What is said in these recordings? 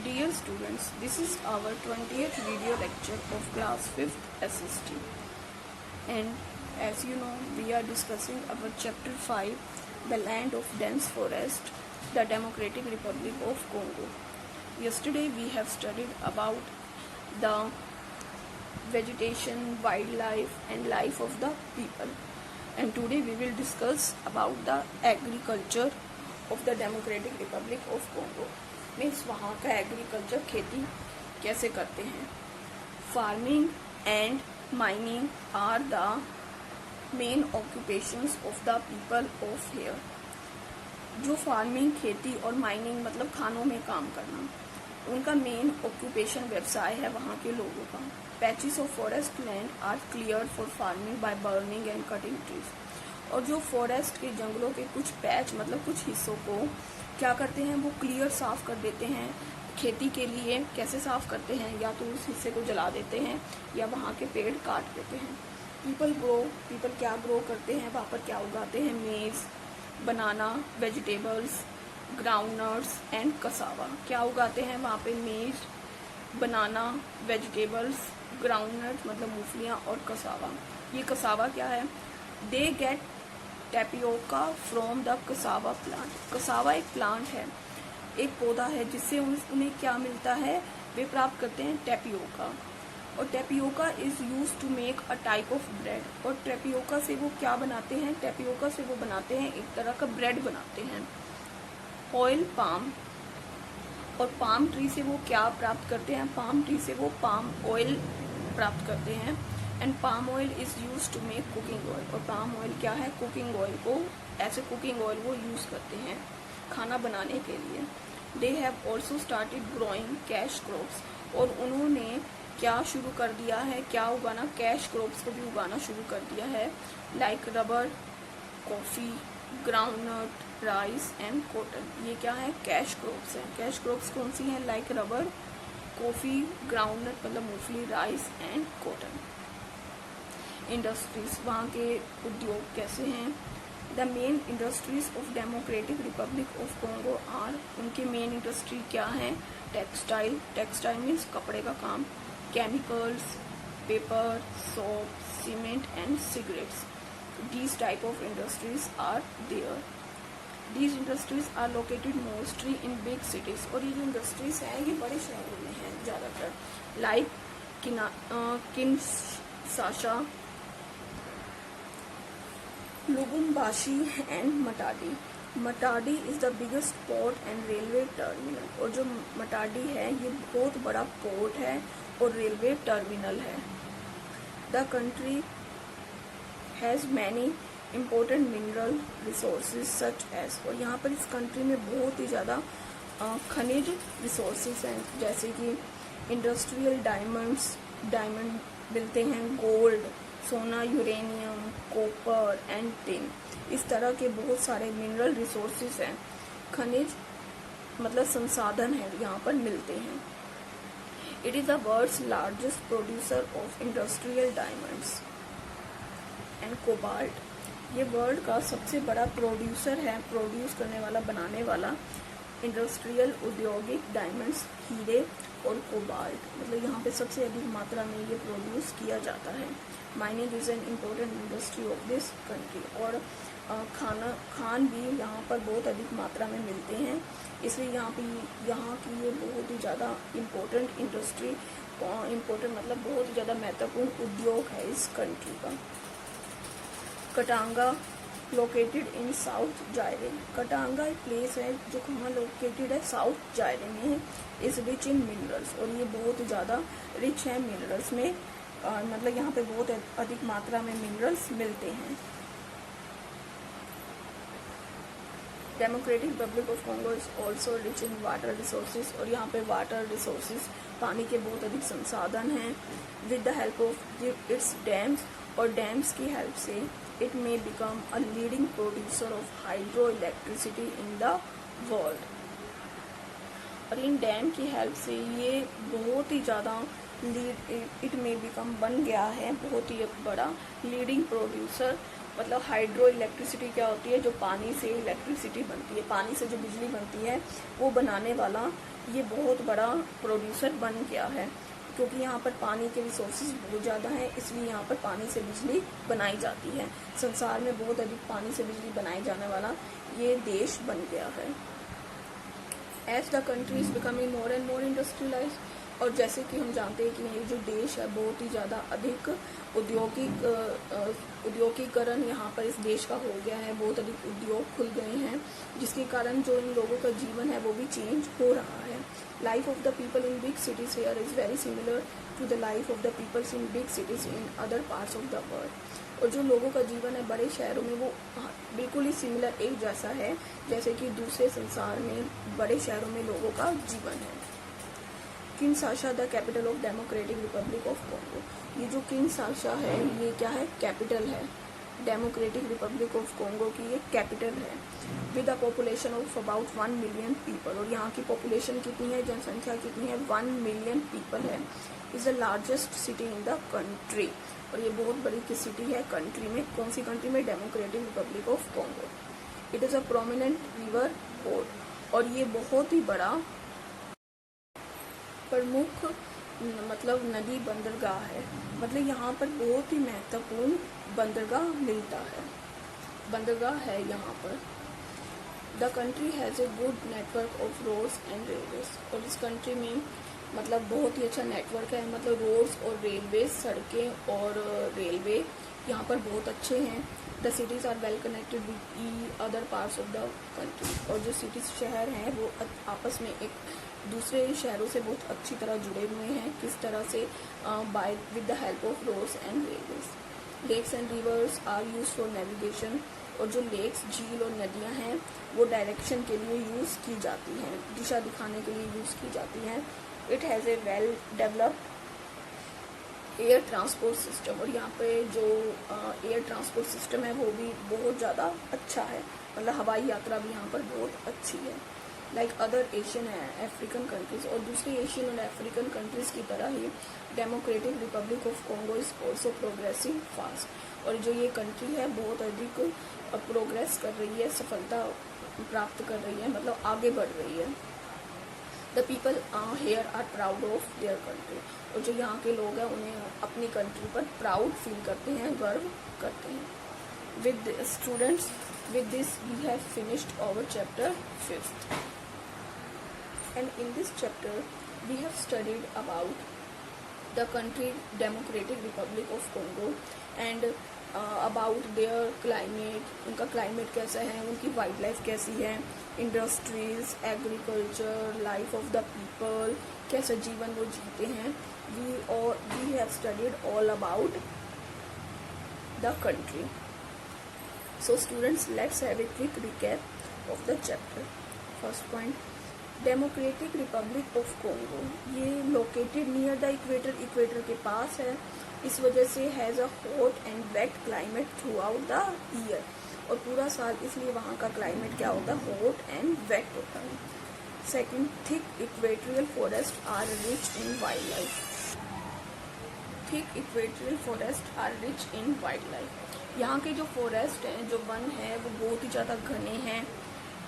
Dear students, this is our 20th video lecture of class 5th SST, and as you know, we are discussing our chapter 5, the land of dense forest, the Democratic Republic of Congo. Yesterday we have studied about the vegetation, wildlife and life of the people, and today we will discuss about the agriculture of the Democratic Republic of Congo. Means वहाँ का agriculture, खेती कैसे करते हैं. Farming and mining are the main occupations of the people of here. जो farming, खेती और mining मतलब खानों में काम करना, उनका मेन ऑक्यूपेशन व्यवसाय है वहाँ के लोगों का. Patches of forest land are clear for farming by burning and cutting trees. और जो फॉरेस्ट के जंगलों के कुछ पैच मतलब कुछ हिस्सों को क्या करते हैं, वो क्लियर साफ कर देते हैं खेती के लिए. कैसे साफ करते हैं, या तो उस हिस्से को जला देते हैं या वहाँ के पेड़ काट देते हैं. पीपल क्या ग्रो करते हैं, वहाँ पर क्या उगाते हैं, मेज, बनाना, वेजिटेबल्स, ग्राउंडनट्स एंड कसावा. क्या उगाते हैं वहाँ पे, मेज, बनाना, वेजिटेबल्स, ग्राउंडनट मतलब मूंगफलियाँ और कसावा. ये कसावा क्या है, they get tapioca from the cassava plant. Cassava एक प्लांट है, एक पौधा है जिससे उन्हें क्या मिलता है, वे प्राप्त करते हैं टेपियोका. और tapioca is use to make a type of bread. और टेपियोका से वो क्या बनाते हैं, टेपियोका से वो बनाते हैं एक तरह का ब्रेड बनाते हैं. ऑयल पाम, और पाम ट्री से वो क्या प्राप्त करते हैं, पाम ट्री से वो पाम ऑयल प्राप्त करते हैं. And palm oil is use to make cooking oil. और पाम ऑयल क्या है, कुकिंग ऑयल को, ऐसे कुकिंग ऑयल वो यूज करते हैं खाना बनाने के लिए. They have also started growing cash crops. और उन्होंने क्या शुरू कर दिया है, क्या उगाना, कैश क्रॉप्स को भी उगाना शुरू कर दिया है. Like rubber, coffee, groundnut, rice and cotton. ये क्या है, कैश क्रॉप्स हैं. कैश क्रॉप्स कौन सी हैं, लाइक रबर, कॉफ़ी, ग्राउंडनट मतलब मूंगफली, राइस एंड कॉटन. इंडस्ट्रीज, वहाँ के उद्योग कैसे हैं. The main industries of Democratic Republic of Congo are, उनके मेन इंडस्ट्री क्या हैं, टेक्सटाइल. टेक्सटाइल मीन्स कपड़े का काम. Chemicals, paper, soap, cement and cigarettes. These type of industries are there. These industries are located mostly in big cities. और ये जो industries हैं ये बड़े शहरों में हैं ज़्यादातर. Like Kinshasa, Lubumbashi and Matadi. Matadi is the biggest port and railway terminal. और जो मटाडी है ये बहुत बड़ा पोर्ट है और रेलवे टर्मिनल है. The country has many important mineral resources such as. और यहाँ पर इस कंट्री में बहुत ही ज़्यादा खनिज रिसोर्सेज हैं, जैसे कि इंडस्ट्रियल डायमंड मिलते हैं, गोल्ड, सोना, यूरेनियम, कॉपर एंड टिन. इस तरह के बहुत सारे मिनरल रिसोर्सेज हैं, खनिज मतलब संसाधन हैं यहाँ पर मिलते हैं. It is the world's largest producer of industrial diamonds and cobalt. ये वर्ल्ड का सबसे बड़ा प्रोड्यूसर है, प्रोड्यूस करने वाला, बनाने वाला इंडस्ट्रियल औद्योगिक डायमंड्स, हीरे और कोबाल्ट. मतलब यहाँ पे सबसे अधिक मात्रा में ये प्रोड्यूस किया जाता है. Mining is an important industry of this country. और खान भी यहाँ पर बहुत अधिक मात्रा में मिलते हैं, इसलिए यहाँ की ये बहुत ही ज़्यादा इम्पोर्टेंट इंडस्ट्री, इम्पोर्टेंट मतलब बहुत ही ज़्यादा महत्वपूर्ण उद्योग है इस कंट्री का. कटांगा लोकेटेड इन साउथ जायरे. कटांगा एक प्लेस है जो कहाँ लोकेटेड है, साउथ जायरे में. Is rich in minerals. और ये बहुत ज़्यादा रिच है मिनरल्स में, मतलब यहाँ पे बहुत अधिक मात्रा में मिनरल्स मिलते हैं. Democratic Republic of Congo is also rich in water resources. और यहाँ पे वाटर रिसोर्सेज, पानी के बहुत अधिक संसाधन हैं. With the help of its dams, और डैम्स की हेल्प से it may become a leading producer of hydro electricity in the world. और इन डैम की हेल्प से ये बहुत ही ज़्यादा इट मे बिकम बन गया है बहुत ही बड़ा लीडिंग प्रोड्यूसर मतलब हाइड्रो इलेक्ट्रिसिटी क्या होती है, जो पानी से इलेक्ट्रिसिटी बनती है, पानी से जो बिजली बनती है वो बनाने वाला ये बहुत बड़ा प्रोड्यूसर बन गया है, क्योंकि यहाँ पर पानी के रिसोर्सेज बहुत ज़्यादा हैं, इसलिए यहाँ पर पानी से बिजली बनाई जाती है। संसार में बहुत अधिक पानी से बिजली बनाई जाने वाला ये देश बन गया है। As the country is becoming more and more industrialize, और जैसे कि हम जानते हैं कि ये जो देश है बहुत ही ज़्यादा अधिक औद्योगिकरण यहाँ पर इस देश का हो गया है, बहुत अधिक उद्योग खुल गए हैं, जिसके कारण जो इन लोगों का जीवन है वो भी चेंज हो रहा है। Life of the people in big cities here is very similar to the life of the peoples in big cities in other parts of the world. और जो लोगों का जीवन है बड़े शहरों में वो बिल्कुल ही सिमिलर एक जैसा है जैसे कि दूसरे संसार में बड़े शहरों में लोगों का जीवन है। Kinshasa the capital of Democratic Republic of Congo, ये जो किनशासा है ये क्या है, कैपिटल है, डेमोक्रेटिक रिपब्लिक ऑफ कॉन्गो की ये कैपिटल है। With a population of about 1 million people, और यहाँ की पॉपुलेशन कितनी है, जनसंख्या कितनी है, 1 मिलियन पीपल है। Is the largest city in the country, और ये बहुत बड़ी सिटी है कंट्री में। कौन सी कंट्री में, democratic Republic of Congo. It is a prominent river port, और ये बहुत ही बड़ा प्रमुख मतलब नदी बंदरगाह है, मतलब यहाँ पर बहुत ही महत्वपूर्ण बंदरगाह मिलता है, बंदरगाह है यहाँ पर। The country has a good network of roads and railways, और इस कंट्री में मतलब बहुत ही अच्छा नेटवर्क है, मतलब रोड्स और रेलवे, सड़कें और रेलवे यहाँ पर बहुत अच्छे हैं। The cities are well connected with other parts of the country, और जो सिटीज़ शहर हैं वो आपस में एक दूसरे शहरों से बहुत अच्छी तरह जुड़े हुए हैं। किस तरह से, by with the help of roads and railways. Lakes and rivers are use for navigation, और जो लेक्स, झील और नदियां हैं वो डायरेक्शन के लिए यूज़ की जाती हैं, दिशा दिखाने के लिए यूज़ की जाती हैं। It has a well developed air transport system, और यहाँ पे जो एयर ट्रांसपोर्ट सिस्टम है वो भी बहुत ज़्यादा अच्छा है, मतलब हवाई यात्रा भी यहाँ पर बहुत अच्छी है। Like other Asian and African countries, और दूसरी एशियन और अफ्रीकन कंट्रीज़ की तरह ही democratic Republic of Congo is also progressing fast, और जो ये कंट्री है बहुत अधिक प्रोग्रेस कर रही है, सफलता प्राप्त कर रही है, मतलब आगे बढ़ रही है। The people here are proud of their country, और जो यहाँ के लोग हैं उन्हें अपनी कंट्री पर प्राउड फील करते हैं, गर्व करते हैं। With students, with this we have finished our chapter 5th, and in this chapter we have studied about the country Democratic Republic of Congo and about their climate, उनका climate कैसा है, उनकी wild life कैसी है, industries, agriculture, life of the people, कैसा जीवन वो जीते हैं। we have studied all about the country. So students, let's have a quick recap of the chapter. First point, Democratic Republic of Congo, ये located near the equator, equator के पास है, इस वजह से has a hot and wet climate throughout the year, और पूरा साल इसलिए वहाँ का क्लाइमेट क्या होता है, hot and wet होता है। Second, thick equatorial forests are rich in wildlife. Thick equatorial forests are rich in wildlife. यहाँ के जो फॉरेस्ट हैं, जो वन है वो बहुत ही ज़्यादा घने हैं,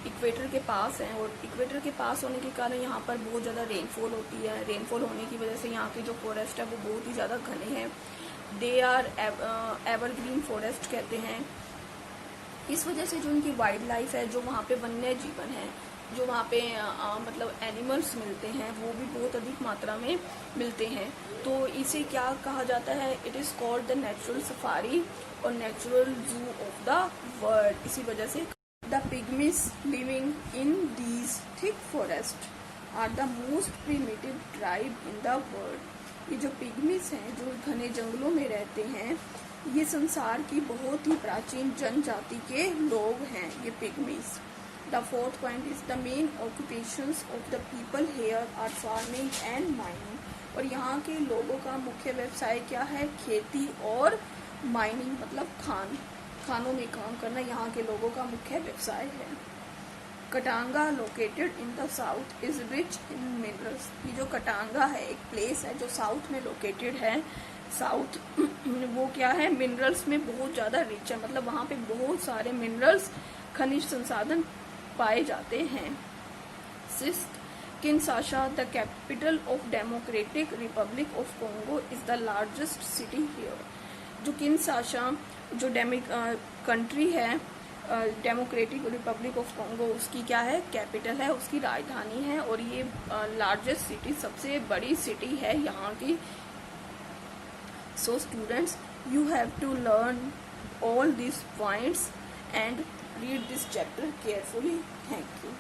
इक्वेटर के पास हैं, और इक्वेटर के पास होने के कारण यहाँ पर बहुत ज़्यादा रेनफॉल होती है। रेनफॉल होने की वजह से यहाँ के जो फॉरेस्ट है वो बहुत ही ज़्यादा घने हैं। दे आर एवरग्रीन फॉरेस्ट कहते हैं। इस वजह से जो उनकी वाइल्ड लाइफ है, जो वहाँ पे वन्य जीवन है, जो वहाँ पे मतलब एनिमल्स मिलते हैं वो भी बहुत अधिक मात्रा में मिलते हैं। तो इसे क्या कहा जाता है, it is called the natural safari और natural zoo of the world. इसी वजह से the pygmies living in these thick forest are the most primitive tribe in the world. ये जो पिग्मीज हैं, जो घने जंगलों में रहते हैं, ये संसार की बहुत ही प्राचीन जनजाति के लोग हैं, ये पिग्मीज। The fourth point is the main occupations of the people here are farming and mining. और यहाँ के लोगों का मुख्य व्यवसाय क्या है, खेती और माइनिंग, मतलब खानों में काम करना यहाँ के लोगों का मुख्य व्यवसाय है। Katanga located in the south is rich in minerals. ये जो कटांगा है एक प्लेस है जो साउथ में लोकेटेड है, साउथ वो क्या है, मिनरल्स में बहुत ज़्यादा रिच है, मतलब वहाँ पे बहुत सारे मिनरल्स, खनिज संसाधन पाए जाते हैं। Sixth, Kinshasa the capital of Democratic Republic of Congo is the largest city here. जो किनशासा जो कंट्री है, डेमोक्रेटिक रिपब्लिक ऑफ कॉन्गो, उसकी क्या है, कैपिटल है, उसकी राजधानी है, और ये लार्जेस्ट सिटी, सबसे बड़ी सिटी है यहाँ की। So students, you have to learn all these points and read this chapter carefully. Thank you.